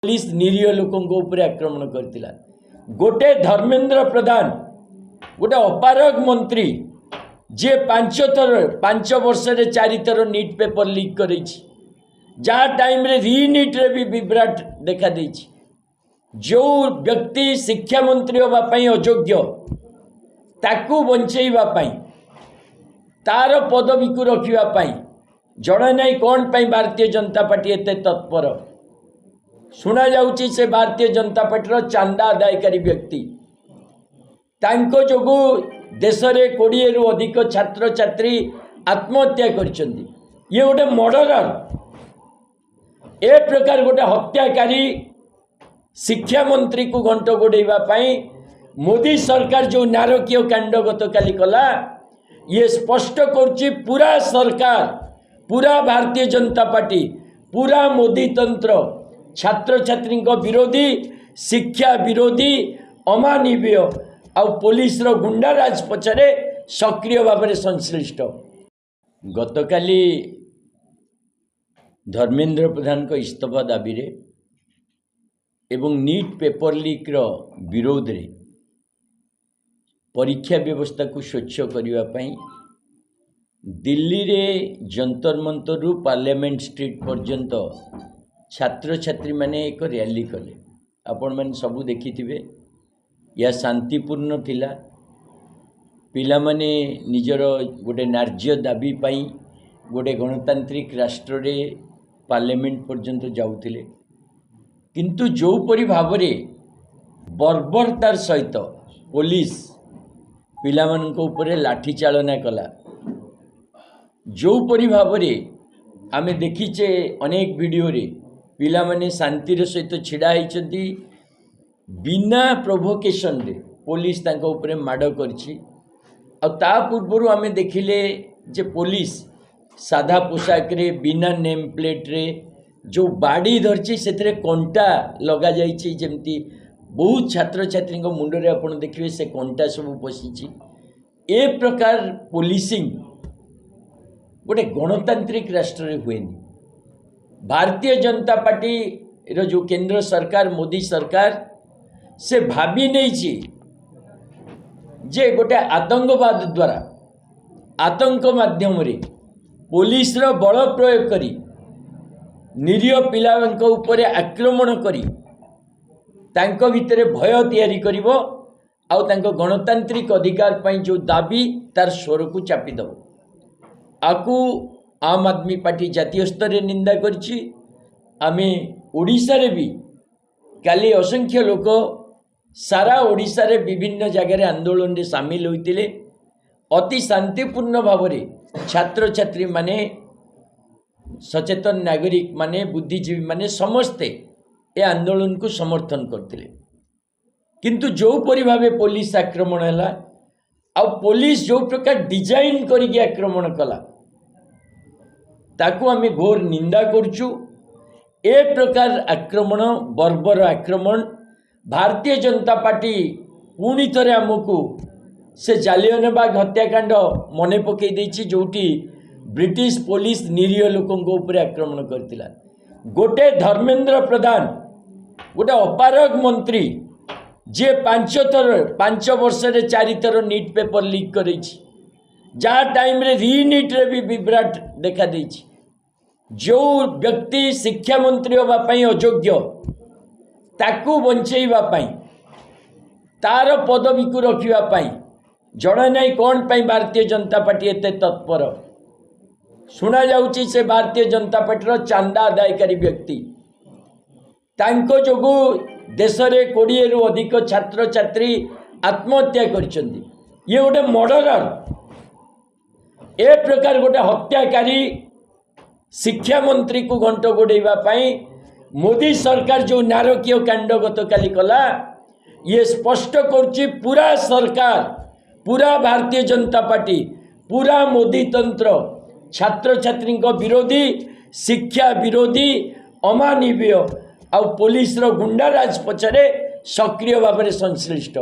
Police निरीह लोकों ऊपर आक्रमण करथिला। गोटे धर्मेंद्र प्रधान गोटे अपारग मंत्री जे 5 वर्ष रे 4 थर नीट पेपर लीक करी जहाँ टाइम रे रीनीट रे भी विभ्राट देखा देछि। जो व्यक्ति शिक्षा मंत्री होगापाई अयोग्य ताकू बंचेवा तार पदवी को रखापी जड़े नहीं कौन पाई भारतीय जनता पार्टी एते तत्पर। शुणा जाउची से भारतीय जनता पार्टी चांदा आदायकारी व्यक्ति तांको जोगु देश में 20 रु अधिक छात्र छात्री आत्महत्या करछंदी। ये गोटे मर्डरर ए प्रकार गोटे हत्याकारी शिक्षा मंत्री को घंट गोड़ेवा मोदी सरकार जो नारकीय कांड गतकाली कला ये स्पष्ट करुच्ची पूरा सरकार पूरा भारतीय जनता पार्टी पूरा मोदी तंत्र छात्र छात्री विरोधी शिक्षा विरोधी अमानवीय आ पुलिस रो गुंडाराज पछरे सक्रिय भाव में संश्लिष्ट। गतकाली धर्मेंद्र प्रधान को इस्तीफा दाबी रे एवं नीट पेपर लीक रो विरोध रे परीक्षा व्यवस्था को स्वच्छ करने दिल्ली रे जंतर मंतर रु पार्लियामेंट स्ट्रीट पर्यंत छात्र छात्री माने एक रैली कले। आपण मैंने सबू देखी यह शांतिपूर्ण थिला। पिला माने निजर गोटे नार्य दाबी पाई गोटे गणतांत्रिक राष्ट्र रे पार्लियामेंट पर्यंत जाउथिले, किंतु जो परि भाव रे बर्बरतार सहित पुलिस पिला मानक ऊपर लाठी चालना कला, जो परि भाव रे आमे देखीचे अनेक वीडियो रे पिला माने शांतिर सहित छिड़ा होइछंती बिना प्रोवोकेशन रे पुलिस तांको ऊपर माड़ करछि। आ ता पूर्व आमे देखिले जे पुलिस साधा पोशाक रे बिना नेम प्लेट रे जो बाड़ी धरछि सेतरे कंटा लगा जाइछि जेमती बहुत छात्र छात्री मुंड रे आपण देखिबे से कंटा सब पशिछि। ए प्रकार पुलिसिंग गोटे गणतांत्रिक राष्ट्र रे हुएनी। भारतीय जनता पार्टी रो जो केंद्र सरकार मोदी सरकार से भाभी नहीं छी जे गोटे आतंकवाद द्वारा आतंक माध्यम रे पुलिस रो बल प्रयोग करी निरीह पिलांक ऊपर आक्रमण करी तांको भितरे भय तैयारी करिवो आउ तांको गणतांत्रिक अधिकार पाई जो दाबी तार स्वर को चापी दबो। आकु आम आदमी पार्टी जातीय स्तर रे निंदा करछि। आमे ओडिशा रे भी काली असंख्य लोक सारा ओडिशा रे विभिन्न जगह आंदोलन रे शामिल होइतिले। अति शांतिपूर्ण भाव रे छात्र छात्री माने सचेतन नागरिक माने बुद्धिजीवी माने समस्ते ए आंदोलन को समर्थन करथिले, किंतु जो परि भावे पुलिस आक्रमण हैला आ पुलिस जो प्रकार डिजाइन करिके आक्रमण कला ताकू आमे घोर निंदा करछु। ए प्रकार आक्रमण बर्बर आक्रमण भारतीय जनता पार्टी पुणी थरे आमको से जालियनबाग हत्याकांड मने पकई देछि जोटी ब्रिटिश पुलिस निरीह लोकों ऊपर आक्रमण करथिला। गोटे धर्मेंद्र प्रधान गोटे अपारग मंत्री जे 5 वर्ष रे 4 थर नीट पेपर लीक करी जहाँ टाइम रे रीनीट रे भी विभ्राट देखा देछि। जो व्यक्ति शिक्षा मंत्री होगापाई अयोग्य ताकू बंचेवा तार पदवी को रखापी जड़े नहीं कौन पाई भारतीय जनता पार्टी एते तत्पर। शुणा जाउची से भारतीय जनता पार्टी चांदा आदायकारी व्यक्ति तांको जोगु देश में 20 रु अधिक छात्र छात्री आत्महत्या करछंदी। ये गोटे मर्डरर ए प्रकार गोटे हत्याकारी शिक्षा मंत्री को घंट गोड़ेवा मोदी सरकार जो नारकीय कांड गतकाली कला ये स्पष्ट करुच्ची पूरा सरकार पूरा भारतीय जनता पार्टी पूरा मोदी तंत्र छात्र छात्री विरोधी शिक्षा विरोधी अमानवीय आ पुलिस रो गुंडाराज पछरे सक्रिय भाव में संश्लिष्ट।